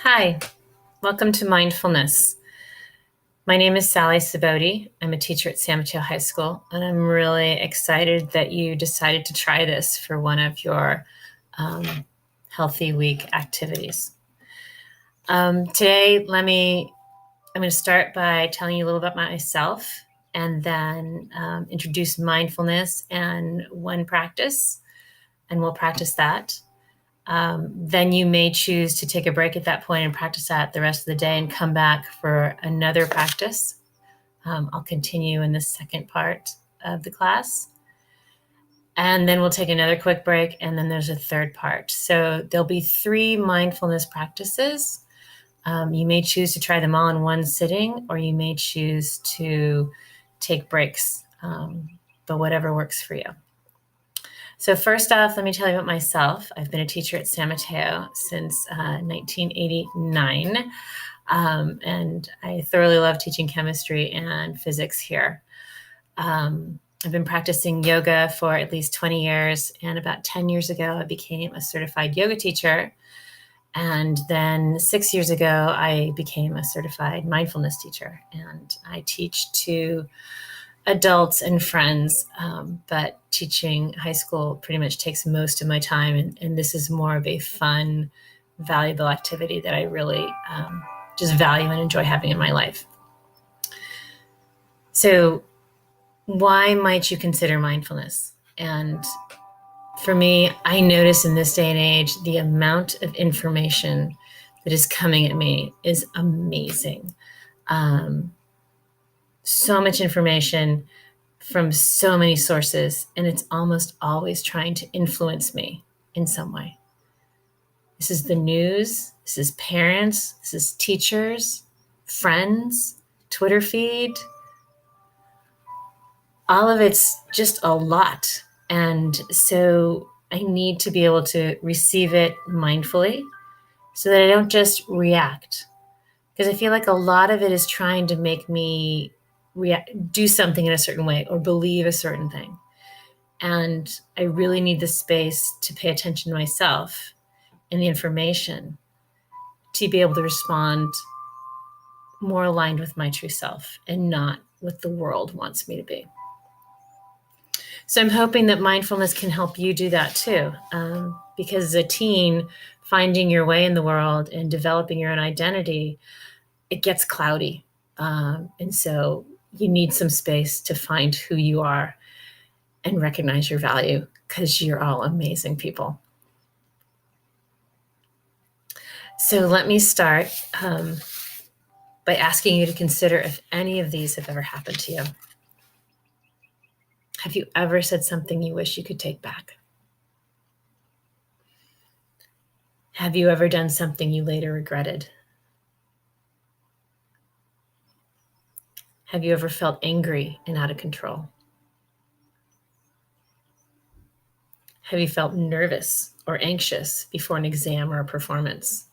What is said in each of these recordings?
Hi, welcome to Mindfulness. My name is Sally Saboti. I'm a teacher at San Mateo High School, and I'm really excited that you decided to try this for one of your Healthy Week activities. Today, I'm going to start by telling you a little about myself and then introduce mindfulness and one practice, and we'll practice that. Then you may choose to take a break at that point and practice that the rest of the day and come back for another practice. I'll continue in the second part of the class. And then we'll take another quick break, and then there's a third part. So there'll be 3 mindfulness practices. You may choose to try them all in one sitting, or you may choose to take breaks, but whatever works for you. So first off, let me tell you about myself. I've been a teacher at San Mateo since 1989, and I thoroughly love teaching chemistry and physics here. I've been practicing yoga for at least 20 years, and about 10 years ago, I became a certified yoga teacher. And then 6 years ago, I became a certified mindfulness teacher, and I teach to adults and friends, but teaching high school pretty much takes most of my time, and this is more of a fun, valuable activity that I really just value and enjoy having in my life. So why might you consider mindfulness? And for me, I notice in this day and age, the amount of information that is coming at me is amazing. So much information from so many sources, and it's almost always trying to influence me in some way. This is the news, this is parents, this is teachers, friends, Twitter feed. All of it's just a lot. And so I need to be able to receive it mindfully so that I don't just react. Because I feel like a lot of it is trying to make me do something in a certain way or believe a certain thing. And I really need the space to pay attention to myself and the information to be able to respond more aligned with my true self and not what the world wants me to be. So I'm hoping that mindfulness can help you do that too. Because as a teen, finding your way in the world and developing your own identity, it gets cloudy. And so you need some space to find who you are and recognize your value, because you're all amazing people. So let me start by asking you to consider if any of these have ever happened to you. Have you ever said something you wish you could take back? Have you ever done something you later regretted? Have you ever felt angry and out of control? Have you felt nervous or anxious before an exam or a performance?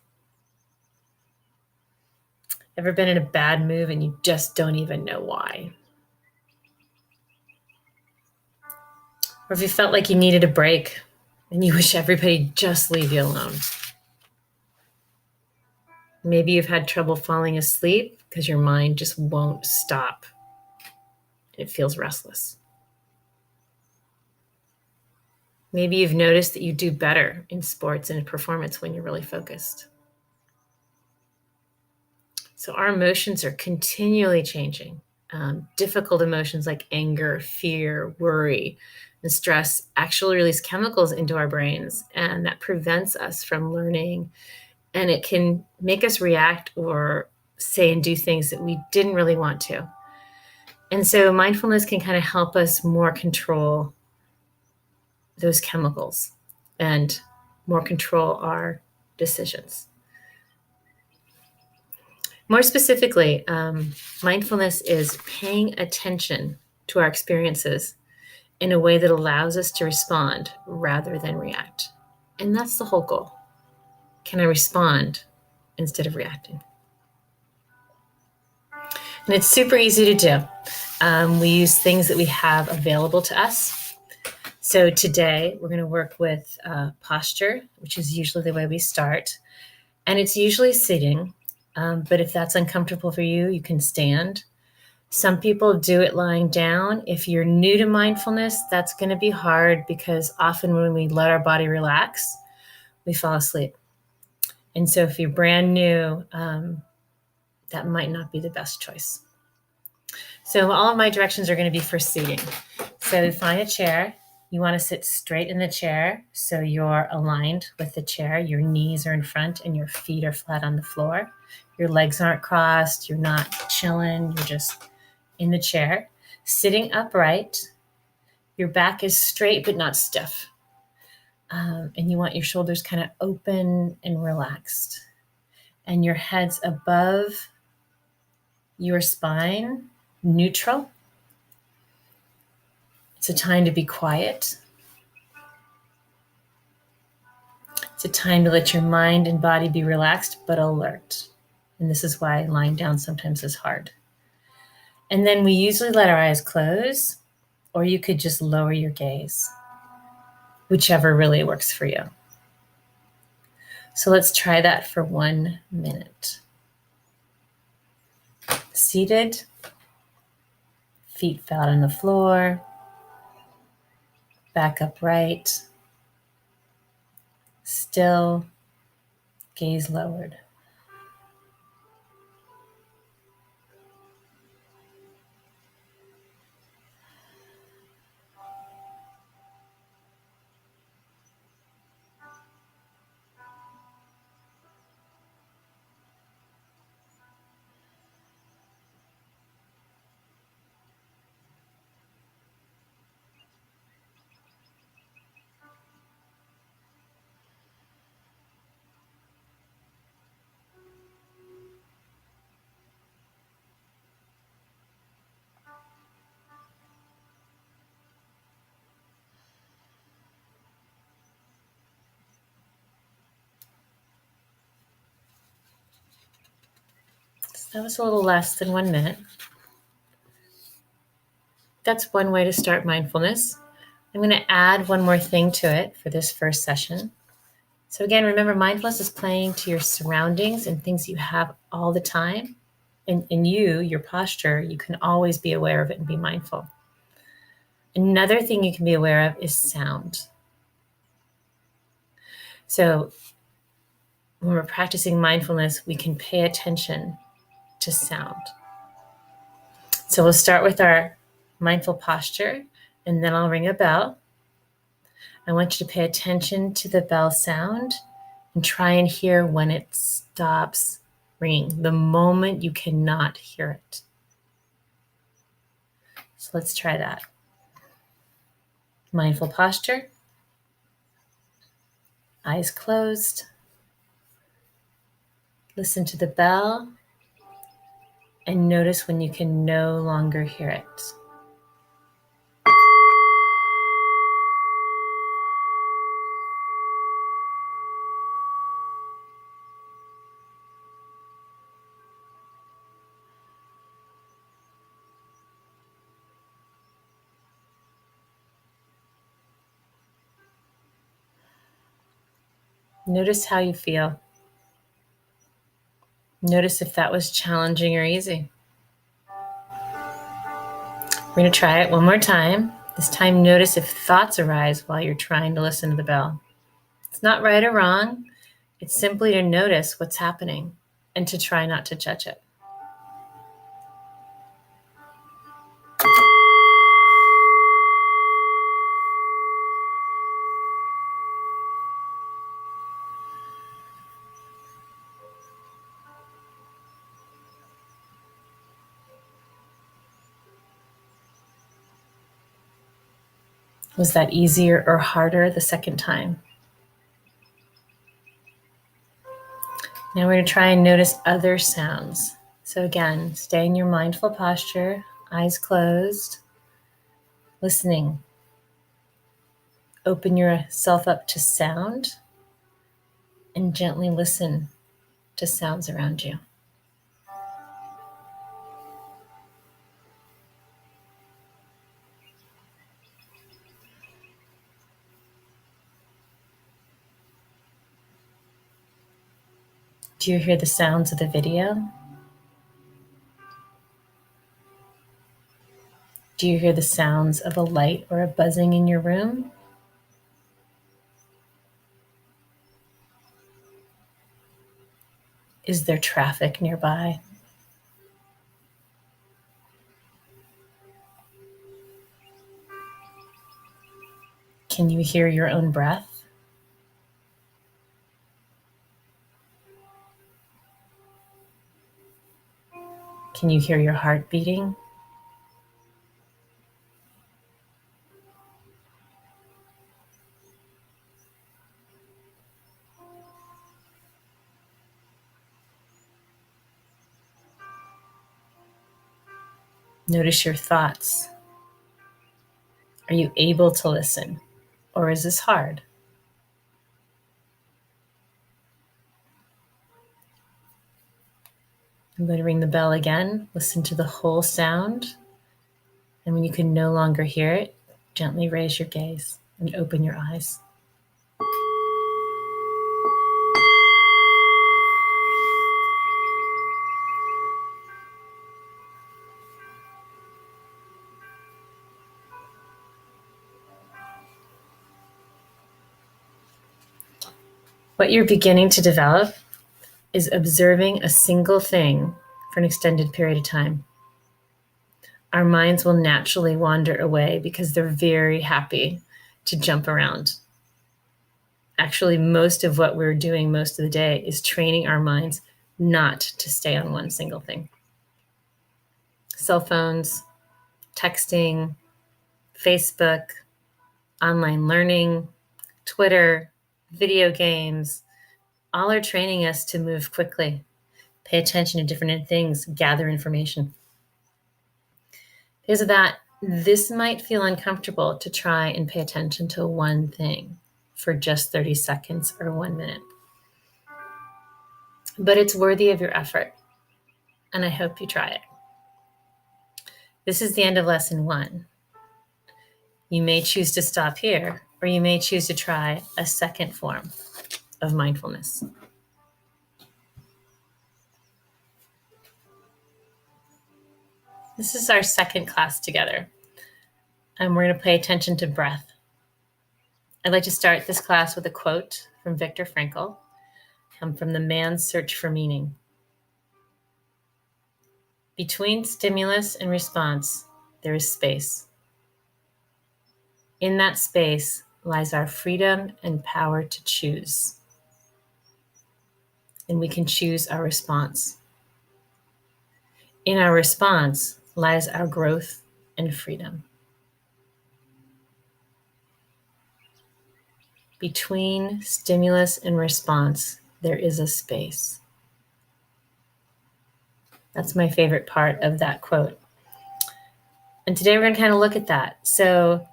Ever been in a bad mood and you just don't even know why? Or have you felt like you needed a break and you wish everybody'd just leave you alone? Maybe you've had trouble falling asleep because your mind just won't stop. It feels restless. Maybe you've noticed that you do better in sports and in performance when you're really focused. So our emotions are continually changing. Difficult emotions like anger, fear, worry, and stress actually release chemicals into our brains, and that prevents us from learning. And it can make us react or say and do things that we didn't really want to. And so mindfulness can kind of help us more control those chemicals and more control our decisions. More specifically, mindfulness is paying attention to our experiences in a way that allows us to respond rather than react. And that's the whole goal. Can I respond instead of reacting? And it's super easy to do. We use things that we have available to us. So today we're going to work with posture, which is usually the way we start. And it's usually sitting, but if that's uncomfortable for you, you can stand. Some people do it lying down. If you're new to mindfulness, that's going to be hard because often when we let our body relax, we fall asleep. And so if you're brand new, that might not be the best choice. So all of my directions are going to be for seating. So find a chair. You want to sit straight in the chair so you're aligned with the chair. Your knees are in front and your feet are flat on the floor. Your legs aren't crossed. You're not chilling. You're just in the chair. Sitting upright. Your back is straight but not stiff. And you want your shoulders kind of open and relaxed. And your head's above your spine, neutral. It's a time to be quiet. It's a time to let your mind and body be relaxed but alert. And this is why lying down sometimes is hard. And then we usually let our eyes close, or you could just lower your gaze, whichever really works for you. So let's try that for 1 minute. Seated, feet flat on the floor, back upright, still, gaze lowered. So that was a little less than 1 minute. That's one way to start mindfulness. I'm going to add one more thing to it for this first session. So again, remember, mindfulness is playing to your surroundings and things you have all the time. And your posture, you can always be aware of it and be mindful. Another thing you can be aware of is sound. So when we're practicing mindfulness, we can pay attention to sound. So we'll start with our mindful posture, and then I'll ring a bell. I want you to pay attention to the bell sound and try and hear when it stops ringing, the moment you cannot hear it. So let's try that. Mindful posture, eyes closed. Listen to the bell and notice when you can no longer hear it. Notice how you feel. Notice if that was challenging or easy. We're going to try it one more time. This time, notice if thoughts arise while you're trying to listen to the bell. It's not right or wrong. It's simply to notice what's happening and to try not to judge it. Was that easier or harder the second time? Now we're going to try and notice other sounds. So again, stay in your mindful posture, eyes closed, listening. Open yourself up to sound and gently listen to sounds around you. Do you hear the sounds of the video? Do you hear the sounds of a light or a buzzing in your room? Is there traffic nearby? Can you hear your own breath? Can you hear your heart beating? Notice your thoughts. Are you able to listen, or is this hard? I'm going to ring the bell again. Listen to the whole sound. And when you can no longer hear it, gently raise your gaze and open your eyes. What you're beginning to develop is observing a single thing for an extended period of time. Our minds will naturally wander away because they're very happy to jump around. Actually, most of what we're doing most of the day is training our minds not to stay on one single thing. Cell phones, texting, Facebook, online learning, Twitter, video games, all are training us to move quickly, pay attention to different things, gather information. Because of that, this might feel uncomfortable to try and pay attention to one thing for just 30 seconds or 1 minute. But it's worthy of your effort, and I hope you try it. This is the end of lesson 1. You may choose to stop here, or you may choose to try a second form of mindfulness. This is our second class together, and we're going to pay attention to breath. I'd like to start this class with a quote from Viktor Frankl, from The Man's Search for Meaning. Between stimulus and response, there is space. In that space lies our freedom and power to choose. And we can choose our response. In our response lies our growth and freedom. Between stimulus and response, there is a space. That's my favorite part of that quote. And today we're going to kind of look at that. So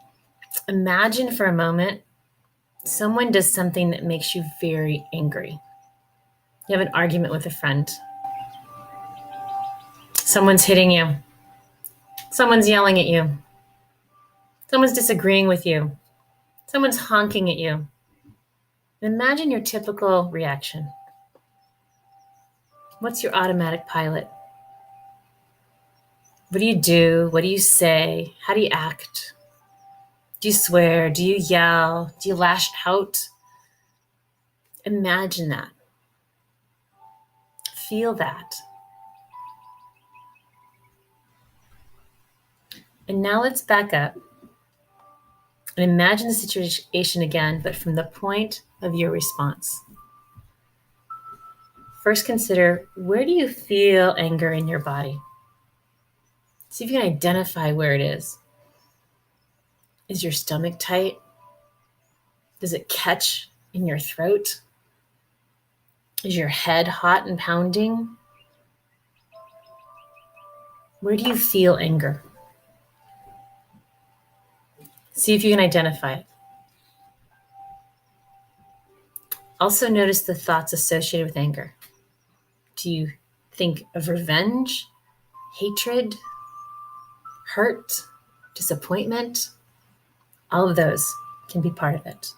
imagine for a moment someone does something that makes you very angry. You have an argument with a friend. Someone's hitting you. Someone's yelling at you. Someone's disagreeing with you. Someone's honking at you. Imagine your typical reaction. What's your automatic pilot? What do you do? What do you say? How do you act? Do you swear? Do you yell? Do you lash out? Imagine that. Feel that. And now let's back up and imagine the situation again, but from the point of your response. First, consider, where do you feel anger in your body? See if you can identify where it is. Is your stomach tight? Does it catch in your throat? Is your head hot and pounding? Where do you feel anger? See if you can identify it. Also notice the thoughts associated with anger. Do you think of revenge, hatred, hurt, disappointment? All of those can be part of it.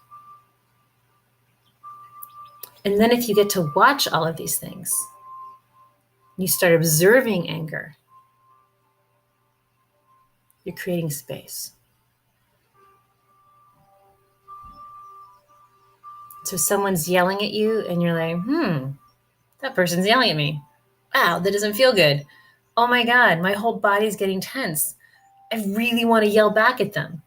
And then if you get to watch all of these things, you start observing anger, you're creating space. So someone's yelling at you and you're like, that person's yelling at me. Wow, that doesn't feel good. Oh my God, my whole body's getting tense. I really want to yell back at them.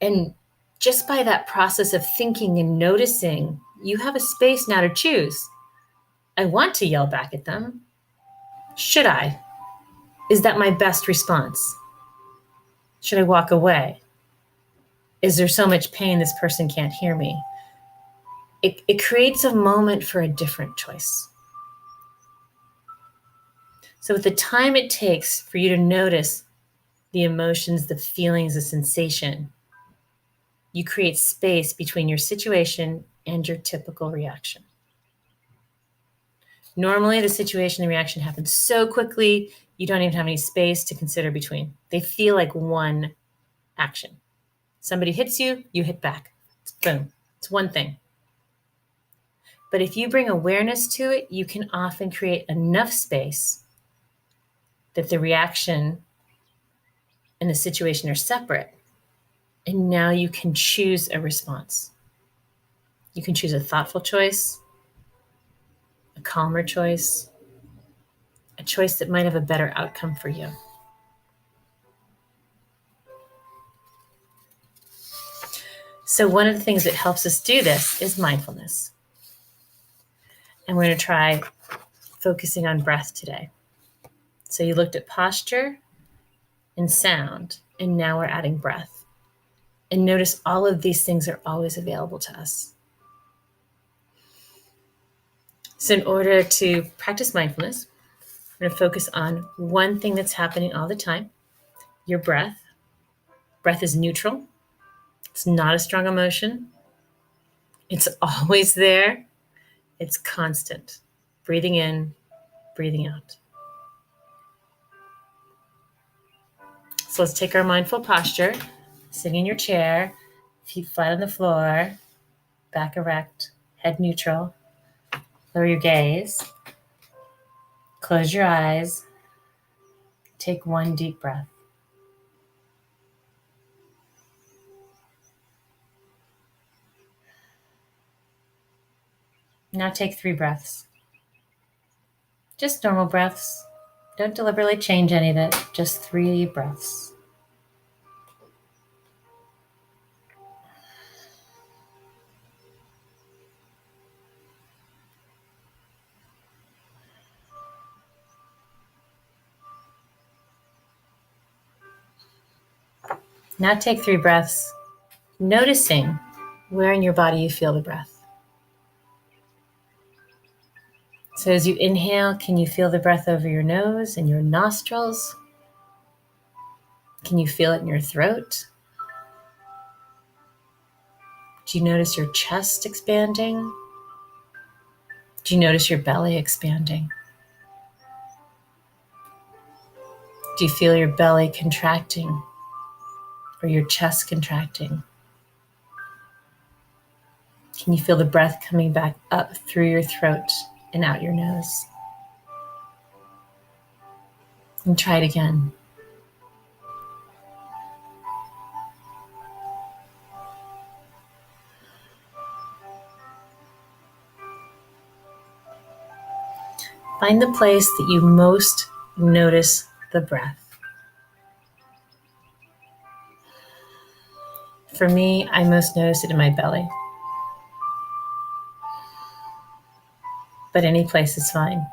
And just by that process of thinking and noticing, you have a space now to choose. I want to yell back at them. Should I? Is that my best response? Should I walk away? Is there so much pain this person can't hear me? It creates a moment for a different choice. So with the time it takes for you to notice the emotions, the feelings, the sensation, you create space between your situation and your typical reaction. Normally, the situation and reaction happens so quickly, you don't even have any space to consider between. They feel like one action. Somebody hits you, you hit back. Boom. It's one thing. But if you bring awareness to it, you can often create enough space that the reaction and the situation are separate. And now you can choose a response. You can choose a thoughtful choice, a calmer choice, a choice that might have a better outcome for you. So one of the things that helps us do this is mindfulness. And we're going to try focusing on breath today. So you looked at posture and sound, and now we're adding breath. And notice all of these things are always available to us. So in order to practice mindfulness, we're going to focus on one thing that's happening all the time, your breath. Breath is neutral. It's not a strong emotion. It's always there. It's constant. Breathing in, breathing out. So let's take our mindful posture, sitting in your chair, feet flat on the floor, back erect, head neutral. Lower your gaze. Close your eyes. Take one deep breath. Now take 3 breaths. Just normal breaths. Don't deliberately change any of it. Just 3 breaths. Now take 3 breaths, noticing where in your body you feel the breath. So as you inhale, can you feel the breath over your nose and your nostrils? Can you feel it in your throat? Do you notice your chest expanding? Do you notice your belly expanding? Do you feel your belly contracting or your chest contracting? Can you feel the breath coming back up through your throat and out your nose? And try it again. Find the place that you most notice the breath. For me, I most notice it in my belly. But any place is fine.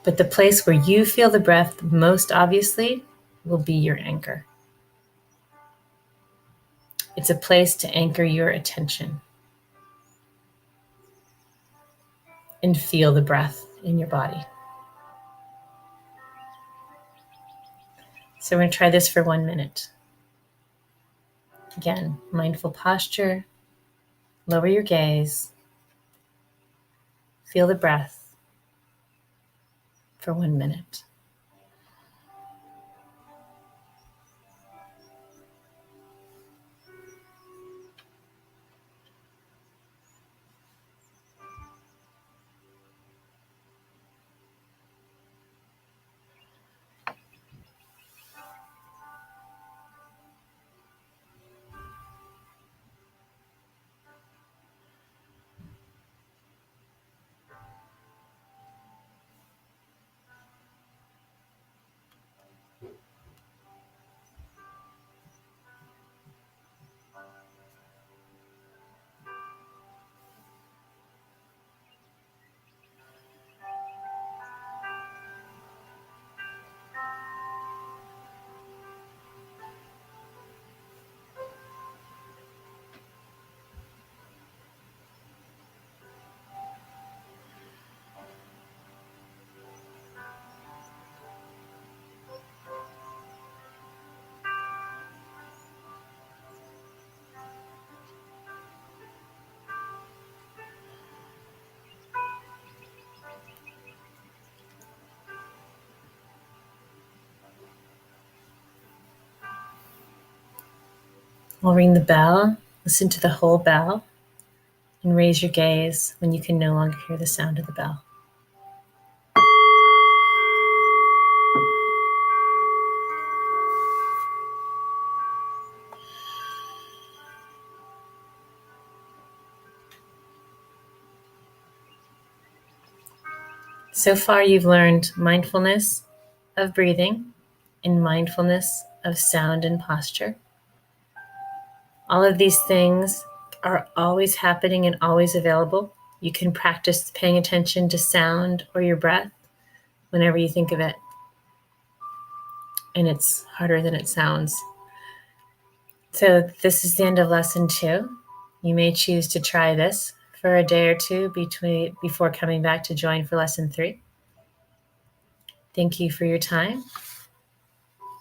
But the place where you feel the breath most obviously will be your anchor. It's a place to anchor your attention and feel the breath in your body. So we're going to try this for 1 minute. Again, mindful posture, lower your gaze, feel the breath for 1 minute. I'll ring the bell. Listen to the whole bell and raise your gaze when you can no longer hear the sound of the bell. So far, you've learned mindfulness of breathing and mindfulness of sound and posture. All of these things are always happening and always available. You can practice paying attention to sound or your breath whenever you think of it. And it's harder than it sounds. So this is the end of lesson 2. You may choose to try this for a day or two before coming back to join for lesson 3. Thank you for your time,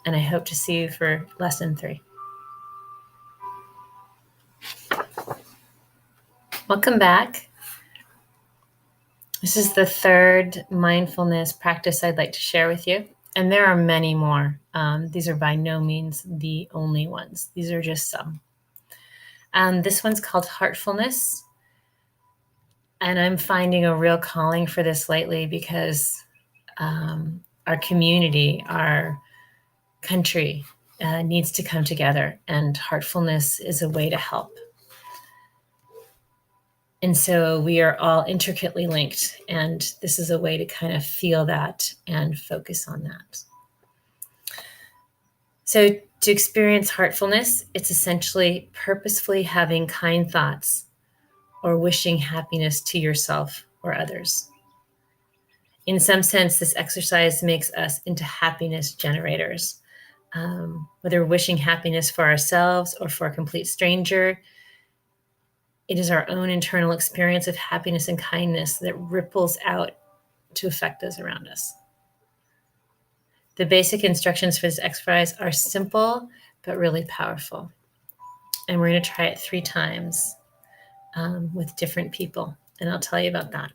and I hope to see you for lesson 3. Welcome back. This is the third mindfulness practice I'd like to share with you. And there are many more. These are by no means the only ones. These are just some. This one's called Heartfulness. And I'm finding a real calling for this lately because our community, our country needs to come together, and heartfulness is a way to help. And so we are all intricately linked, and this is a way to kind of feel that and focus on that. So to experience heartfulness, it's essentially purposefully having kind thoughts or wishing happiness to yourself or others. In some sense, this exercise makes us into happiness generators. Whether wishing happiness for ourselves or for a complete stranger, it is our own internal experience of happiness and kindness that ripples out to affect those around us. The basic instructions for this exercise are simple, but really powerful. And we're going to try it 3 times with different people, and I'll tell you about that.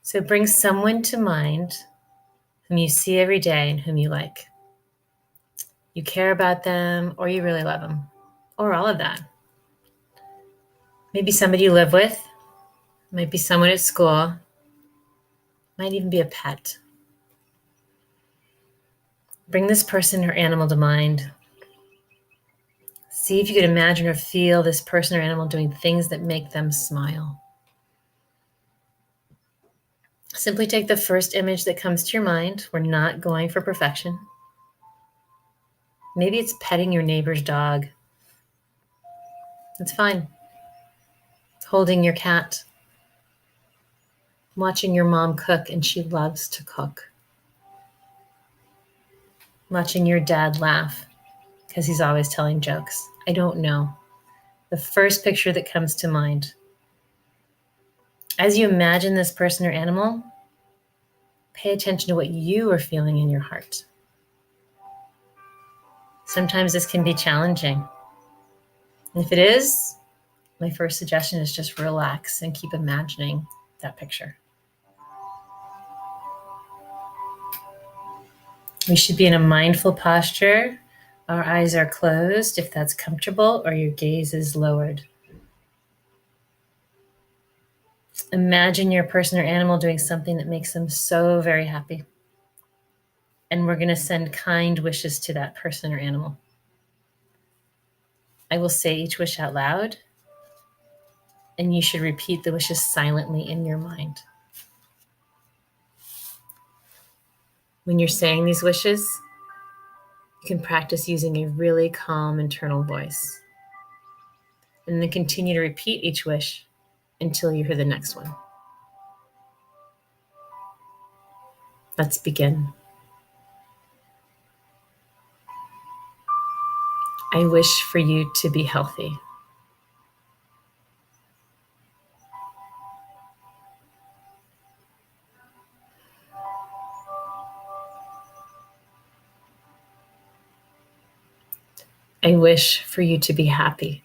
So bring someone to mind whom you see every day and whom you like. You care about them, or you really love them, or all of that. Maybe somebody you live with, might be someone at school, might even be a pet. Bring this person or animal to mind. See if you could imagine or feel this person or animal doing things that make them smile. Simply take the first image that comes to your mind. We're not going for perfection. Maybe it's petting your neighbor's dog. That's fine. Holding your cat. Watching your mom cook, and she loves to cook. Watching your dad laugh because he's always telling jokes. I don't know. The first picture that comes to mind. As you imagine this person or animal, pay attention to what you are feeling in your heart. Sometimes this can be challenging. And if it is, my first suggestion is just relax and keep imagining that picture. We should be in a mindful posture. Our eyes are closed if that's comfortable, or your gaze is lowered. Imagine your person or animal doing something that makes them so very happy. And we're going to send kind wishes to that person or animal. I will say each wish out loud, and you should repeat the wishes silently in your mind. When you're saying these wishes, you can practice using a really calm internal voice. And then continue to repeat each wish until you hear the next one. Let's begin. I wish for you to be healthy. I wish for you to be happy.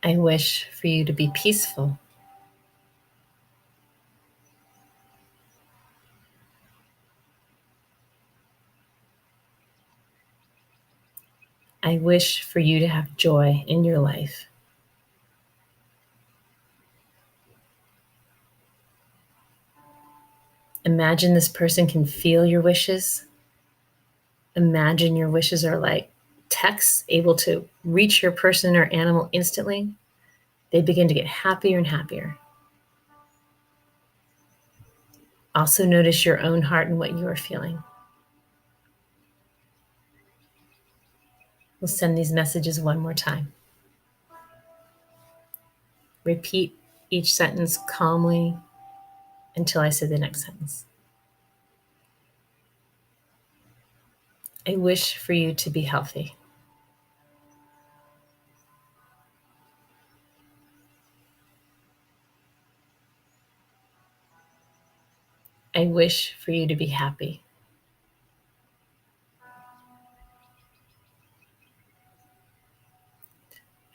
I wish for you to be peaceful. I wish for you to have joy in your life. Imagine this person can feel your wishes. Imagine your wishes are like texts able to reach your person or animal instantly. They begin to get happier and happier. Also, notice your own heart and what you are feeling. We'll send these messages one more time. Repeat each sentence calmly until I say the next sentence. I wish for you to be healthy. I wish for you to be happy.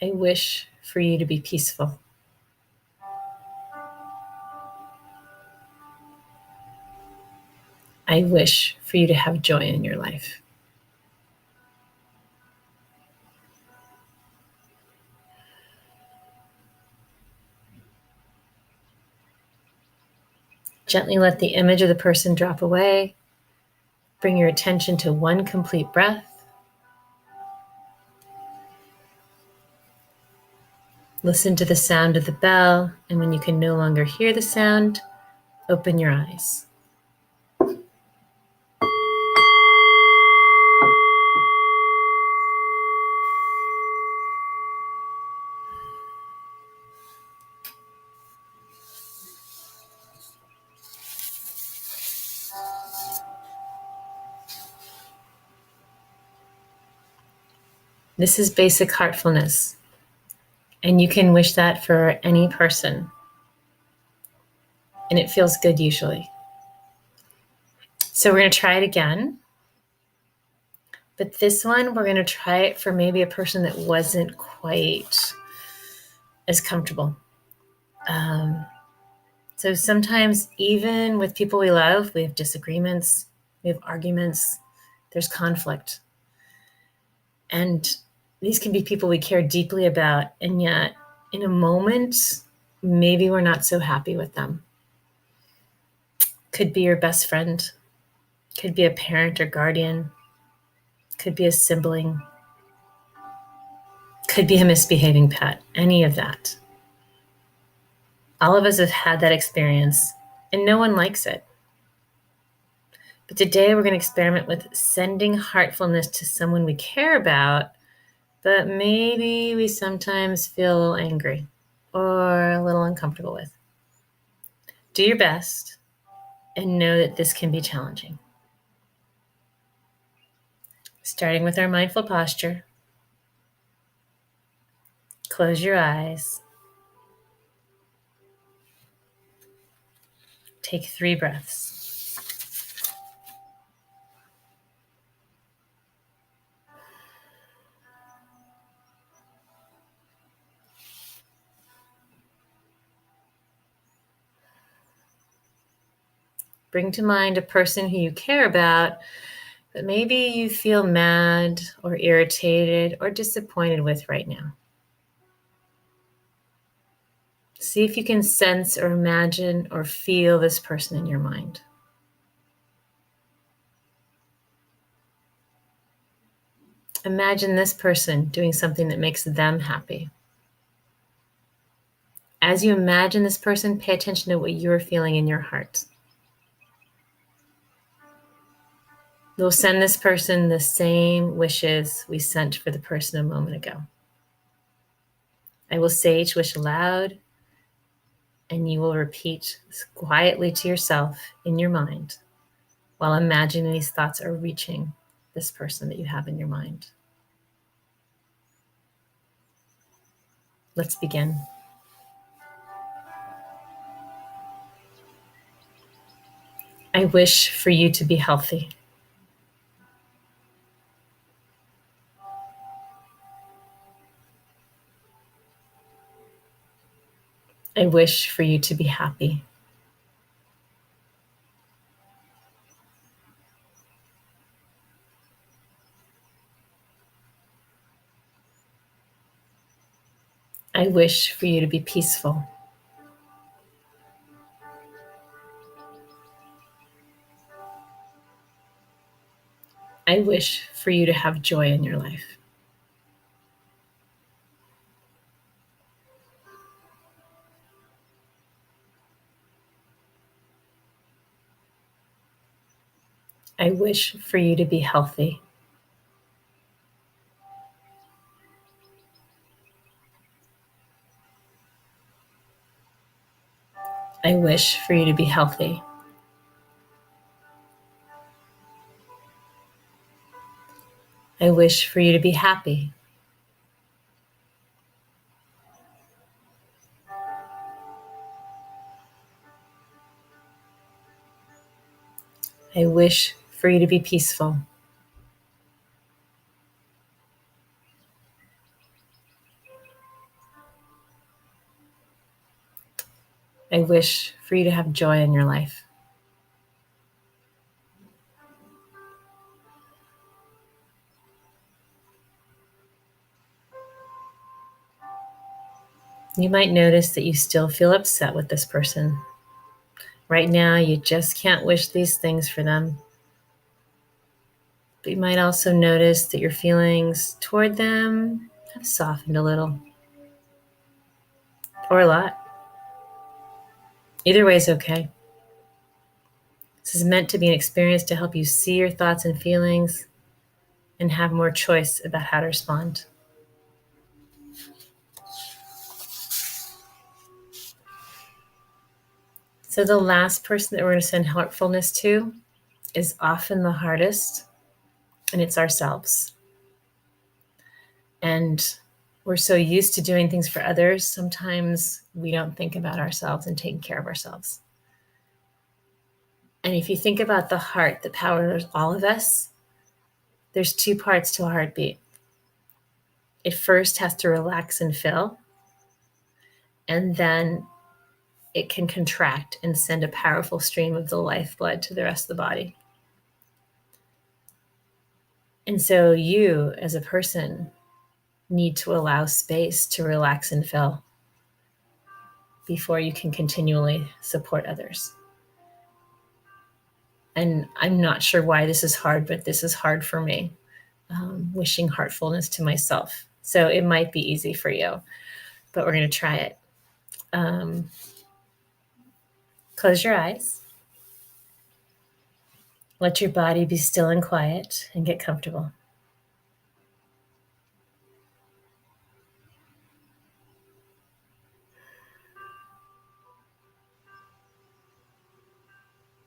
I wish for you to be peaceful. I wish for you to have joy in your life. Gently let the image of the person drop away. Bring your attention to one complete breath. Listen to the sound of the bell, and when you can no longer hear the sound, open your eyes. This is basic heartfulness, and you can wish that for any person, and it feels good usually. So we're going to try it again, but this one we're going to try it for maybe a person that wasn't quite as comfortable. So sometimes even with people we love, we have disagreements, we have arguments, there's conflict. And these can be people we care deeply about, and yet in a moment, maybe we're not so happy with them. Could be your best friend, could be a parent or guardian, could be a sibling, could be a misbehaving pet, any of that. All of us have had that experience, and no one likes it. But today we're going to experiment with sending heartfulness to someone we care about, but maybe we sometimes feel a little angry or a little uncomfortable with. Do your best and know that this can be challenging. Starting with our mindful posture, close your eyes. Take 3 breaths. Bring to mind a person who you care about, but maybe you feel mad or irritated or disappointed with right now. See if you can sense or imagine or feel this person in your mind. Imagine this person doing something that makes them happy. As you imagine this person, pay attention to what you're feeling in your heart. We'll send this person the same wishes we sent for the person a moment ago. I will say each wish aloud, and you will repeat quietly to yourself in your mind while imagining these thoughts are reaching this person that you have in your mind. Let's begin. I wish for you to be healthy. wish for you to be happy. I wish for you to be peaceful. I wish for you to have joy in your life. I wish for you to be healthy. I wish for you to be healthy. I wish for you to be happy. I wish for you to be peaceful. I wish for you to have joy in your life. You might notice that you still feel upset with this person. Right now, you just can't wish these things for them. But you might also notice that your feelings toward them have softened a little, or a lot. Either way is okay. This is meant to be an experience to help you see your thoughts and feelings and have more choice about how to respond. So, the last person that we're going to send heartfulness to is often the hardest, and it's ourselves. And we're so used to doing things for others, sometimes we don't think about ourselves and taking care of ourselves. And if you think about the heart that powers all of us, there's two parts to a heartbeat. It first has to relax and fill, and then it can contract and send a powerful stream of the lifeblood to the rest of the body. And so you, as a person, need to allow space to relax and fill before you can continually support others. And I'm not sure why this is hard, but this is hard for me, wishing heartfulness to myself. So it might be easy for you, but we're going to try it. Close your eyes. Let your body be still and quiet and get comfortable.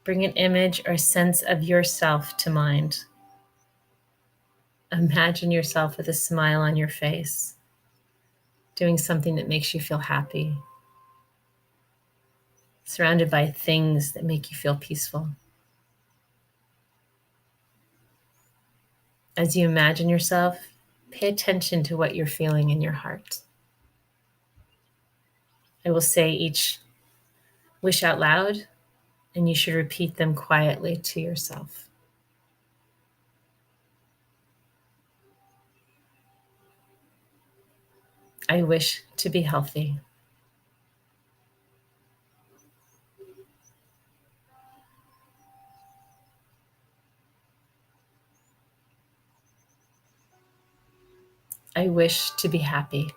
Bring an image or sense of yourself to mind. Imagine yourself with a smile on your face, doing something that makes you feel happy, surrounded by things that make you feel peaceful. As you imagine yourself, pay attention to what you're feeling in your heart. I will say each wish out loud, and you should repeat them quietly to yourself. I wish to be healthy. I wish to be happy.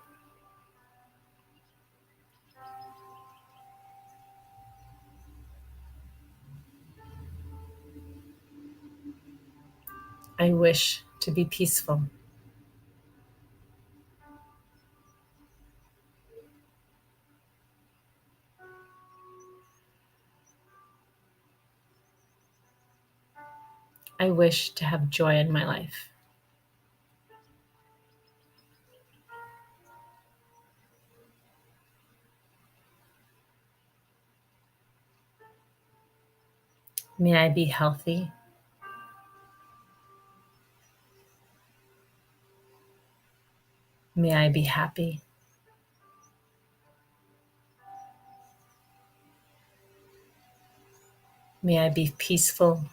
I wish to be peaceful. I wish to have joy in my life. May I be healthy. May I be happy. May I be peaceful.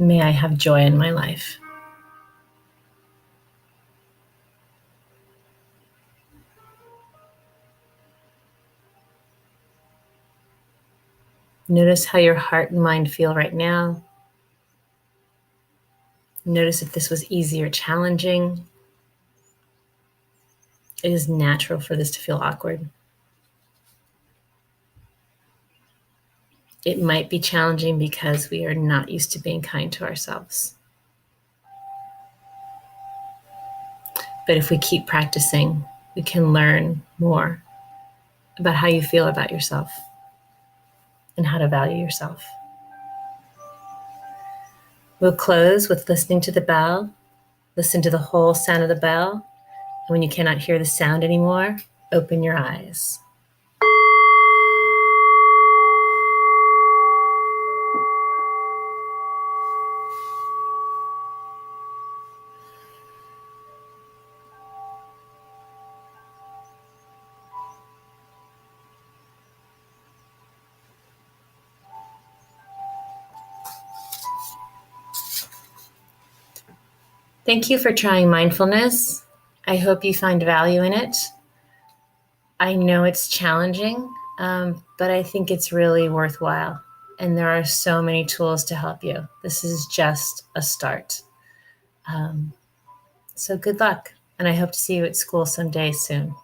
May I have joy in my life. Notice how your heart and mind feel right now. Notice if this was easy or challenging. It is natural for this to feel awkward. It might be challenging because we are not used to being kind to ourselves. But if we keep practicing, we can learn more about how you feel about yourself and how to value yourself. We'll close with listening to the bell. Listen to the whole sound of the bell. And when you cannot hear the sound anymore, open your eyes. Thank you for trying mindfulness. I hope you find value in it. I know it's challenging, but I think it's really worthwhile. And there are so many tools to help you. This is just a start. So good luck. And I hope to see you at school someday soon.